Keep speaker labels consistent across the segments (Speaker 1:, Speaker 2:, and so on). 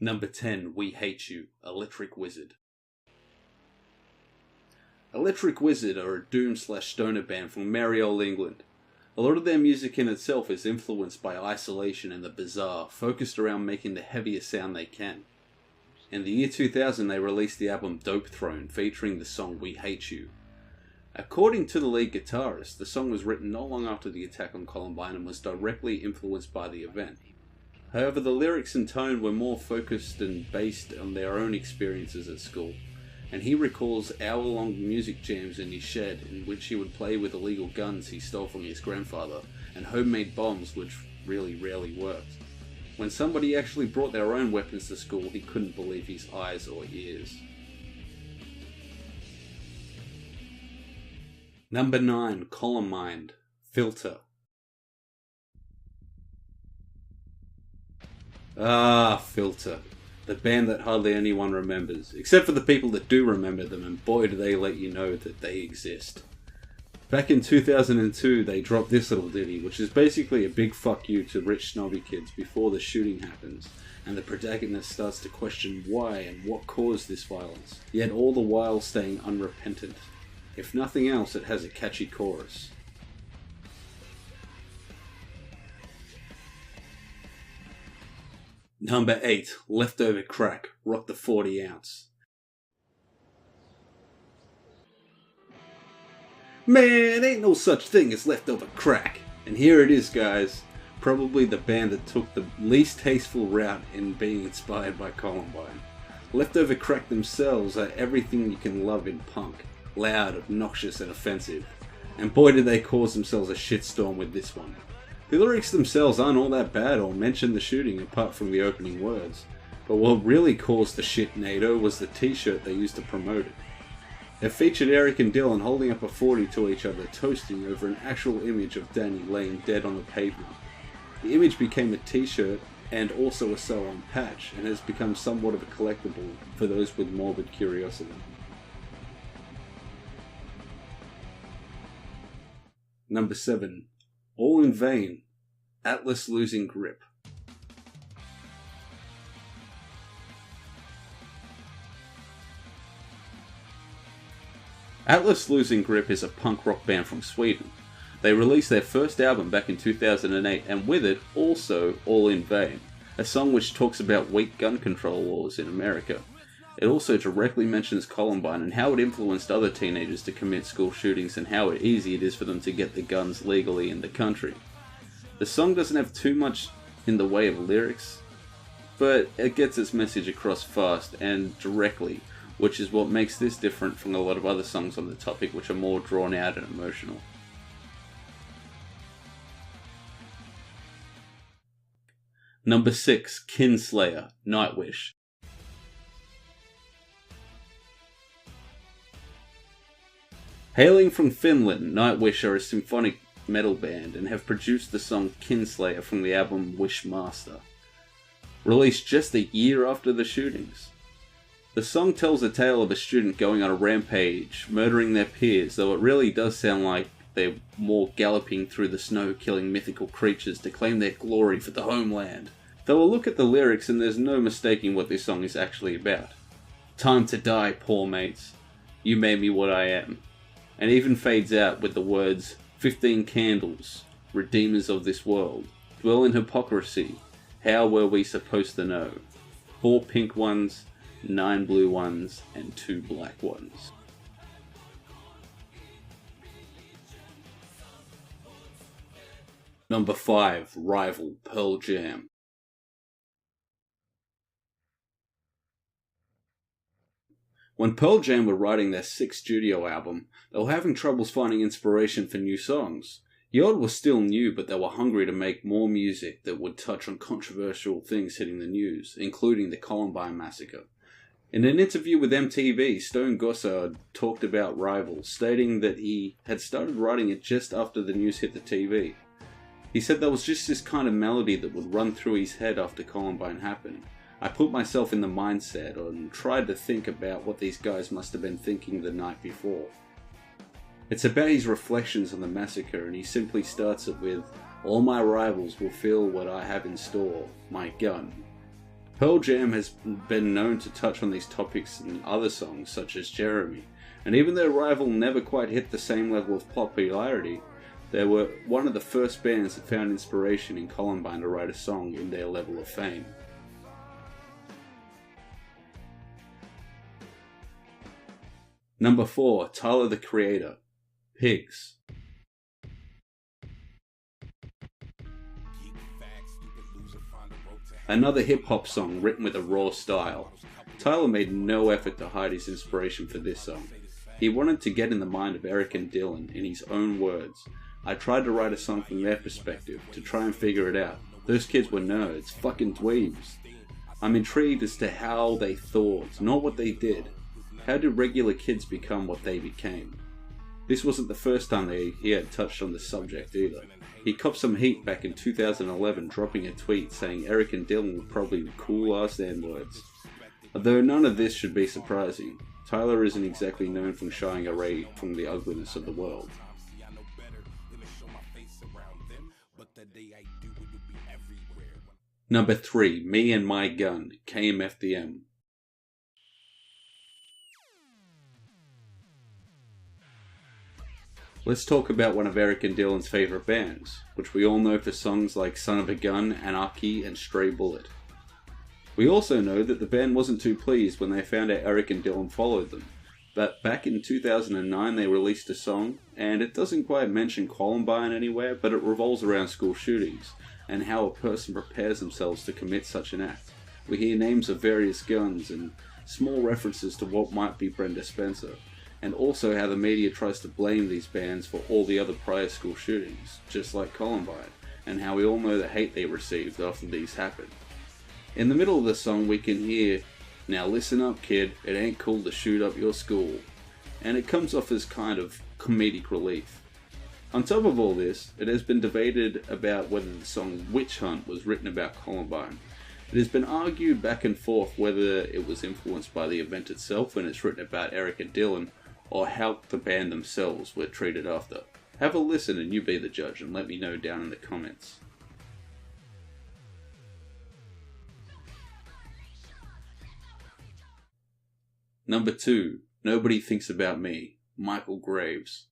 Speaker 1: Number 10, We Hate You, Electric Wizard. Electric Wizard are a doom/stoner band from merry old England. A lot of their music in itself is influenced by isolation and the bizarre, focused around making the heaviest sound they can. In the year 2000 they released the album Dope Throne, featuring the song We Hate You. According to the lead guitarist, the song was written not long after the attack on Columbine and was directly influenced by the event. However, the lyrics and tone were more focused and based on their own experiences at school, and he recalls hour-long music jams in his shed in which he would play with illegal guns he stole from his grandfather and homemade bombs which really rarely worked. When somebody actually brought their own weapons to school, he couldn't believe his eyes or ears. Number 9, Columbine, Filter. Ah, Filter. The band that hardly anyone remembers, except for the people that do remember them, and boy do they let you know that they exist. Back in 2002 they dropped this little ditty, which is basically a big fuck you to rich snobby kids before the shooting happens, and the protagonist starts to question why and what caused this violence, yet all the while staying unrepentant. If nothing else, it has a catchy chorus. Number 8, Leftover Crack, Rock the 40 Ounce. Man, ain't no such thing as leftover crack. And here it is, guys. Probably the band that took the least tasteful route in being inspired by Columbine. Leftover Crack themselves are everything you can love in punk. Loud, obnoxious, and offensive. And boy did they cause themselves a shitstorm with this one. The lyrics themselves aren't all that bad or mention the shooting apart from the opening words, but what really caused the shit-nado was the t-shirt they used to promote it. It featured Eric and Dylan holding up a 40 to each other, toasting over an actual image of Danny laying dead on the pavement. The image became a t-shirt and also a sew-on patch, and has become somewhat of a collectible for those with morbid curiosity. Number 7. All in Vain, Atlas Losing Grip. Atlas Losing Grip is a punk rock band from Sweden. They released their first album back in 2008, and with it also All in Vain, a song which talks about weak gun control laws in America. It also directly mentions Columbine and how it influenced other teenagers to commit school shootings and how easy it is for them to get the guns legally in the country. The song doesn't have too much in the way of lyrics, but it gets its message across fast and directly, which is what makes this different from a lot of other songs on the topic which are more drawn out and emotional. Number 6, Kinslayer, Nightwish. Hailing from Finland, Nightwish are a symphonic metal band and have produced the song Kinslayer from the album Wishmaster, released just a year after the shootings. The song tells a tale of a student going on a rampage, murdering their peers, though it really does sound like they're more galloping through the snow, killing mythical creatures to claim their glory for the homeland. Though a look at the lyrics and there's no mistaking what this song is actually about. Time to die, poor mates. You made me what I am. And even fades out with the words, 15 candles, redeemers of this world, dwell in hypocrisy, how were we supposed to know? 4 pink ones, 9 blue ones, and 2 black ones. Number 5, rival Pearl Jam. When Pearl Jam were writing their 6th studio album, they were having troubles finding inspiration for new songs. The old was still new, but they were hungry to make more music that would touch on controversial things hitting the news, including the Columbine massacre. In an interview with MTV, Stone Gossard talked about Rival, stating that he had started writing it just after the news hit the TV. He said there was just this kind of melody that would run through his head after Columbine happened. I put myself in the mindset and tried to think about what these guys must have been thinking the night before. It's about his reflections on the massacre, and he simply starts it with, all my rivals will feel what I have in store, my gun. Pearl Jam has been known to touch on these topics in other songs such as Jeremy, and even though Rival never quite hit the same level of popularity, they were one of the first bands that found inspiration in Columbine to write a song in their level of fame. Number 4, Tyler the Creator, Pigs. Another hip-hop song written with a raw style. Tyler made no effort to hide his inspiration for this song. He wanted to get in the mind of Eric and Dylan in his own words. I tried to write a song from their perspective, to try and figure it out. Those kids were nerds, fucking dweebs. I'm intrigued as to how they thought, not what they did. How do regular kids become what they became? This wasn't the first time he had touched on the subject either. He copped some heat back in 2011, dropping a tweet saying Eric and Dylan were probably the cool ass N-words. Although none of this should be surprising, Tyler isn't exactly known for shying away from the ugliness of the world. Number 3, Me and My Gun, KMFDM. Let's talk about one of Eric and Dylan's favourite bands, which we all know for songs like Son of a Gun, Anarchy and Stray Bullet. We also know that the band wasn't too pleased when they found out Eric and Dylan followed them, but back in 2009 they released a song, and it doesn't quite mention Columbine anywhere, but it revolves around school shootings, and how a person prepares themselves to commit such an act. We hear names of various guns and small references to what might be Brenda Spencer, and also how the media tries to blame these bands for all the other prior school shootings, just like Columbine, and how we all know the hate they received after these happened. In the middle of the song we can hear, "Now listen up kid, it ain't cool to shoot up your school," and it comes off as kind of comedic relief. On top of all this, it has been debated about whether the song Witch Hunt was written about Columbine. It has been argued back and forth whether it was influenced by the event itself when it's written about Eric and Dylan, or how the band themselves were treated after. Have a listen and you be the judge, and let me know down in the comments. Number 2, Nobody Thinks About Me, Michael Graves.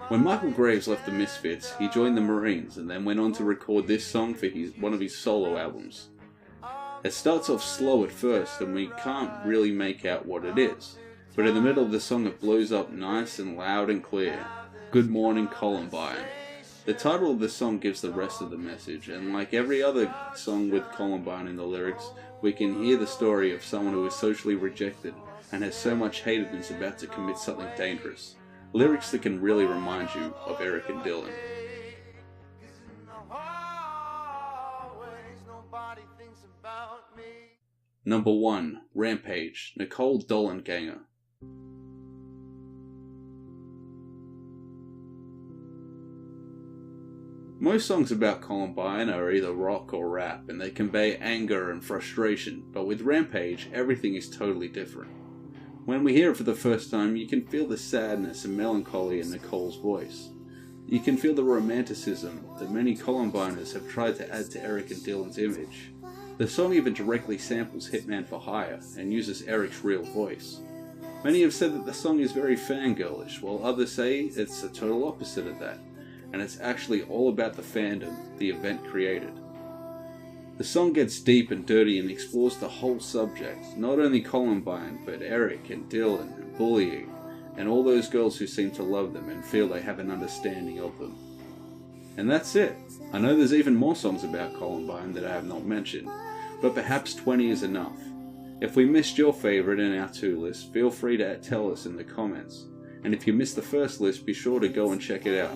Speaker 1: When Michael Graves left the Misfits, he joined the Marines and then went on to record this song for one of his solo albums. It starts off slow at first and we can't really make out what it is, but in the middle of the song it blows up nice and loud and clear. Good Morning Columbine. The title of the song gives the rest of the message, and like every other song with Columbine in the lyrics, we can hear the story of someone who is socially rejected and has so much hate and is about to commit something dangerous. Lyrics that can really remind you of Eric and Dylan. Number 1, Rampage, Nicole Dollanganger. Most songs about Columbine are either rock or rap, and they convey anger and frustration, but with Rampage, everything is totally different. When we hear it for the first time, you can feel the sadness and melancholy in Nicole's voice. You can feel the romanticism that many Columbiners have tried to add to Eric and Dylan's image. The song even directly samples Hitman for Hire and uses Eric's real voice. Many have said that the song is very fangirlish, while others say it's the total opposite of that, and it's actually all about the fandom the event created. The song gets deep and dirty and explores the whole subject, not only Columbine, but Eric and Dylan and bullying, and all those girls who seem to love them and feel they have an understanding of them. And that's it. I know there's even more songs about Columbine that I have not mentioned, but perhaps 20 is enough. If we missed your favourite in our 2 list, feel free to tell us in the comments. And if you missed the first list, be sure to go and check it out.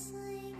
Speaker 2: sleep.